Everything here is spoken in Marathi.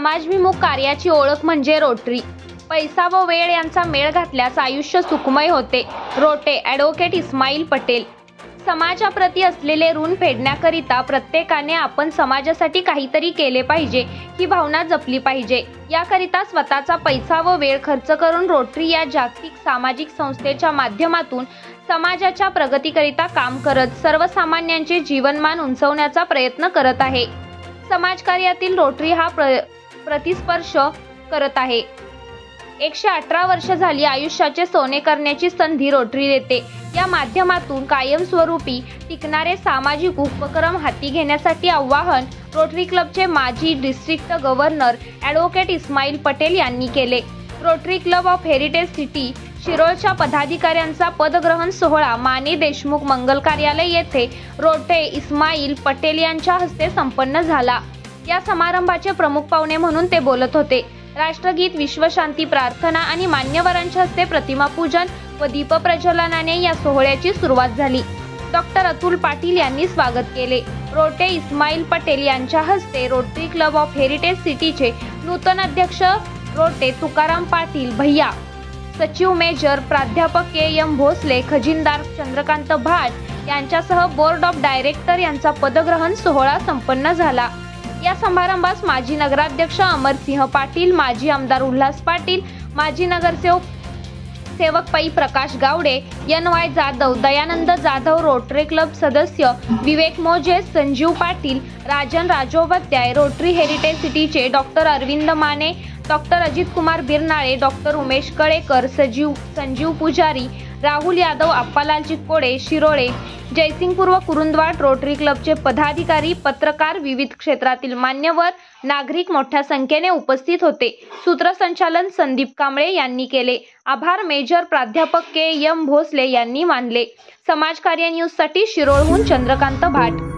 समाजविमुख कार्याची ओळख म्हणजे रोटरी. पैसा व वेळ यांचा मेळ घातल्यास आयुष्य सुखमय होते. रोटे ॲडव्होकेट इस्माईल पटेल. समाजाप्रती असलेले ऋण फेडण्याकरिता प्रत्येकाने आपण समाजासाठी काहीतरी केले पाहिजे ही भावना जपली पाहिजे. याकरिता स्वतःचा पैसा व वेळ खर्च करून रोटरी या जागतिक सामाजिक संस्थेच्या माध्यमातून समाजाच्या प्रगतीकरिता काम करत सर्वसामान्यांचे जीवनमान उंचावण्याचा प्रयत्न करत आहे. समाजकार्यातील रोटरी हा प्रतिस्पर्श करत आहे. 118 वर्ष झाली आयुष्याचे सोने करण्याची संधी रोटरी देते. या माध्यमातून कायमस्वरूपी टिकणारे सामाजिक उपक्रम हाती घेण्यासाठी आवाहन रोटरी क्लबचे माजी district governor advocate Ismail Patel यांनी केले. Rotary club of heritage city शिरोळच्या पदाधिकाऱ्यांचा पदग्रहण सोहळा माने देशमुख मंगल कार्यालय येथे रोटे इस्माईल पटेल यांच्या हस्ते संपन्न झाला. या समारंभाचे प्रमुख पाहुणे म्हणून ते बोलत होते. राष्ट्रगीत, विश्वशांती प्रार्थना आणि मान्यवरांच्या हस्ते प्रतिमा पूजन व दीपप्रज्वलनाने या सोहळ्याची सुरुवात झाली. डॉक्टर अतुल पाटील यांनी स्वागत केले. रोटे इस्माईल पटेल यांच्या हस्ते रोटरी क्लब ऑफ हेरिटेज सिटीचे नूतन अध्यक्ष रोटे तुकाराम पाटील भैया, सचिव मेजर प्राध्यापक के.एम. भोसले, खजिनदार चंद्रकांत भाट यांच्यासह बोर्ड ऑफ डायरेक्टर यांचा पदग्रहण सोहळा संपन्न झाला. या समारंभास माजी नगराध्यक्ष अमरसिंह पाटील, माजी आमदार उल्हास पाटील, माजी नगरसेवक पै प्रकाश गावडे, एन.वाय. जाधव, दयानंद जाधव, रोटरी क्लब सदस्य विवेक मोजे, संजीव पाटील, राजन राजोपाध्याय, रोटरी हेरिटेज सिटीचे doctor Arvind Mane, doctor Ajit Kumar Birnale, doctor Umesh Kalekar, Sanjeev Pujari, Rahul Yadav, आप्पालाल चिक्कोडे, Shirole, Jaysingpur व कुरुंदवाड रोटरी क्लबचे पदाधिकारी, पत्रकार, विविध क्षेत्रातील मान्यवर, नागरिक मोठ्या संख्येने उपस्थित होते. सूत्रसंचालन संदीप कांबळे यांनी केले. आभार मेजर प्राध्यापक के.एम. भोसले यांनी मानले. समाजकार्य न्यूजसाठी शिरोळहून चंद्रकांत भाट.